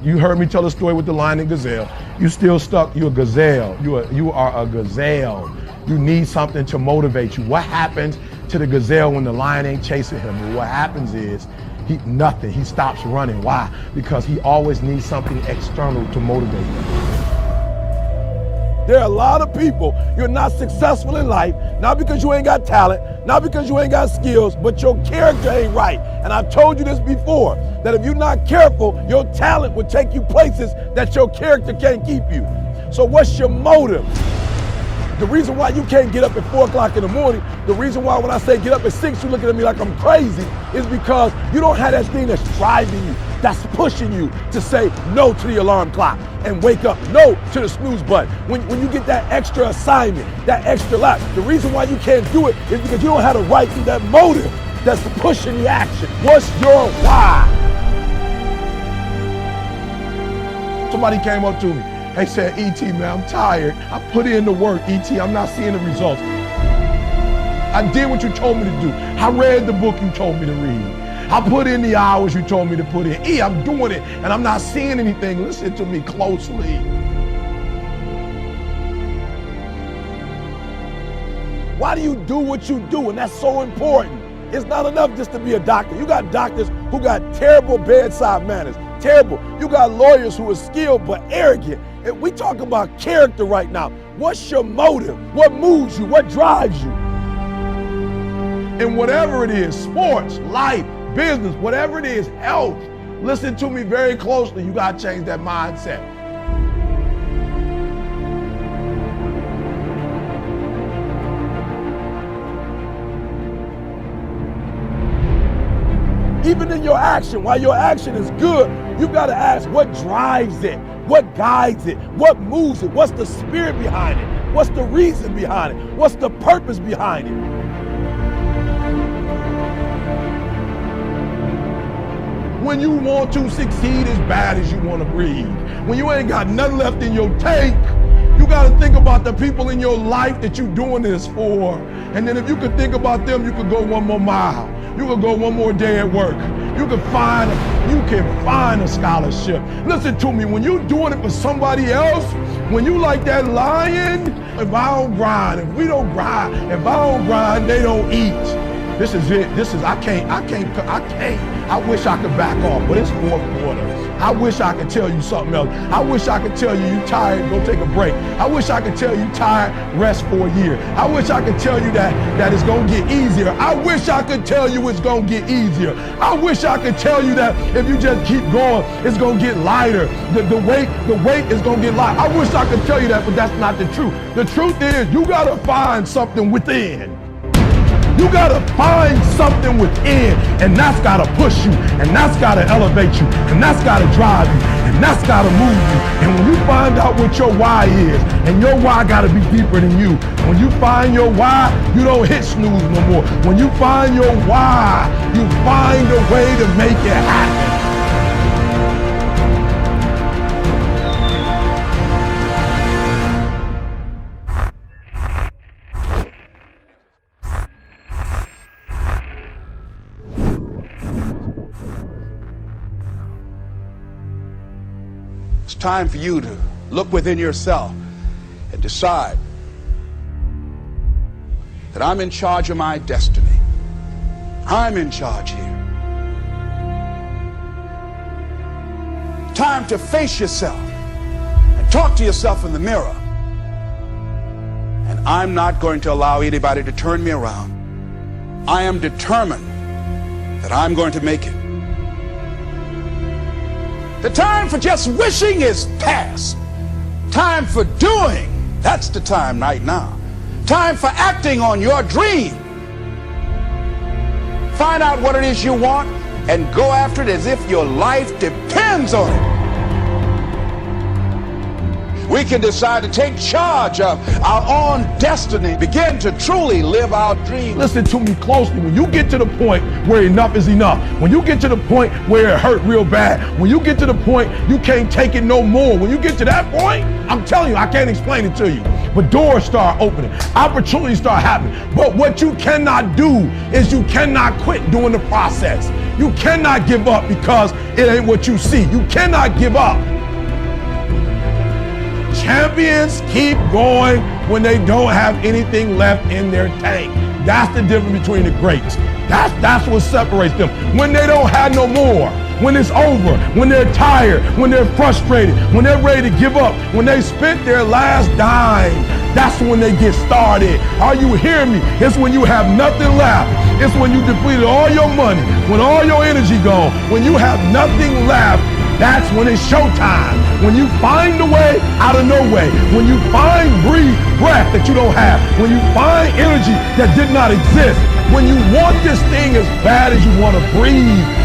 You heard me tell the story with the lion and gazelle. You still stuck, you're a gazelle. You are a gazelle. You need something to motivate you. What happens to the gazelle when the lion ain't chasing him? Well, what happens is, nothing. He stops running. Why? Because he always needs something external to motivate him. There are a lot of people, you're not successful in life, not because you ain't got talent, not because you ain't got skills, but your character ain't right. And I've told you this before, that if you're not careful, your talent will take you places that your character can't keep you. So what's your motive? The reason why you can't get up at 4 o'clock in the morning, the reason why when I say get up at 6, you're looking at me like I'm crazy, is because you don't have that thing that's driving you, that's pushing you to say no to the alarm clock and wake up, no to the snooze button. When you get that extra assignment, that extra lap, the reason why you can't do it is because you don't have the right to that motive that's pushing the action. What's your why? Somebody came up to me. They said, E.T., man, I'm tired. I put in the work, E.T., I'm not seeing the results. I did what you told me to do. I read the book you told me to read. I put in the hours you told me to put in. I'm doing it, and I'm not seeing anything. Listen to me closely. Why do you do what you do? And that's so important. It's not enough just to be a doctor. You got doctors who got terrible bedside manners. Terrible. You got lawyers who are skilled but arrogant. And we talk about character right now. What's your motive? What moves you? What drives you? And whatever it is, sports, life, business, whatever it is, health, listen to me very closely. You got to change that mindset. Even in your action, while your action is good, you got to ask what drives it, what guides it, what moves it, what's the spirit behind it, what's the reason behind it, what's the purpose behind it. When you want to succeed as bad as you want to breathe, when you ain't got nothing left in your tank, you got to think about the people in your life that you're doing this for. And then if you could think about them, you could go one more mile. You could go one more day at work. You can find a scholarship. Listen to me, when you're doing it for somebody else, when you like that lion, if I don't grind, if we don't grind, if I don't grind, they don't eat. This is it. I can't. I wish I could back off, but it's fourth quarter. I wish I could tell you something else. I wish I could tell you tired, go take a break. I wish I could tell you tired, rest for a year. I wish I could tell you that it's gonna get easier. I wish I could tell you it's gonna get easier. I wish I could tell you that if you just keep going, it's gonna get lighter. The weight is gonna get light. I wish I could tell you that, but that's not the truth. The truth is you gotta find something within. You gotta find something within, and that's gotta push you, and that's gotta elevate you, and that's gotta drive you, and that's gotta move you. And when you find out what your why is, and your why gotta be deeper than you, when you find your why, you don't hit snooze no more. When you find your why, you find a way to make it happen. It's time for you to look within yourself and decide that I'm in charge of my destiny. I'm in charge here. Time to face yourself and talk to yourself in the mirror. And I'm not going to allow anybody to turn me around. I am determined that I'm going to make it. The time for just wishing is past. Time for doing, that's the time right now. Time for acting on your dream. Find out what it is you want and go after it as if your life depends on it. We can decide to take charge of our own destiny, begin to truly live our dreams. Listen to me closely. When you get to the point where enough is enough, when you get to the point where it hurt real bad, when you get to the point you can't take it no more, when you get to that point, I'm telling you, I can't explain it to you, but doors start opening, opportunities start happening. But what you cannot do is you cannot quit during the process. You cannot give up because it ain't what you see. You cannot give up. Champions keep going when they don't have anything left in their tank. That's the difference between the greats. That's what separates them. When they don't have no more, when it's over, when they're tired, when they're frustrated, when they're ready to give up, when they spent their last dime, that's when they get started. Are you hearing me? It's when you have nothing left. It's when you depleted all your money, when all your energy gone, when you have nothing left. That's when it's showtime. When you find a way out of no way. When you find breath that you don't have. When you find energy that did not exist. When you want this thing as bad as you want to breathe.